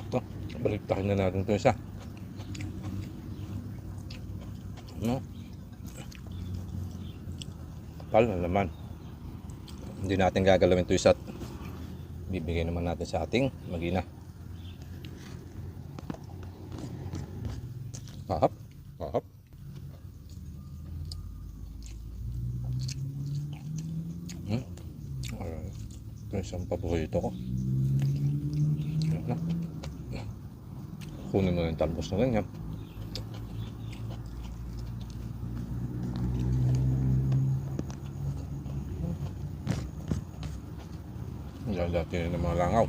Ito, baliktakin na natin ito isa. No? Kapal na naman. Hindi natin gagalawin ito isa. Bibigay naman natin sa ating mag-ina. Kahap. Kahap. Ito isang paborito ko. Ayan na. Kunin mo yung talbos na ganyan. Lalati na ng mga langaw.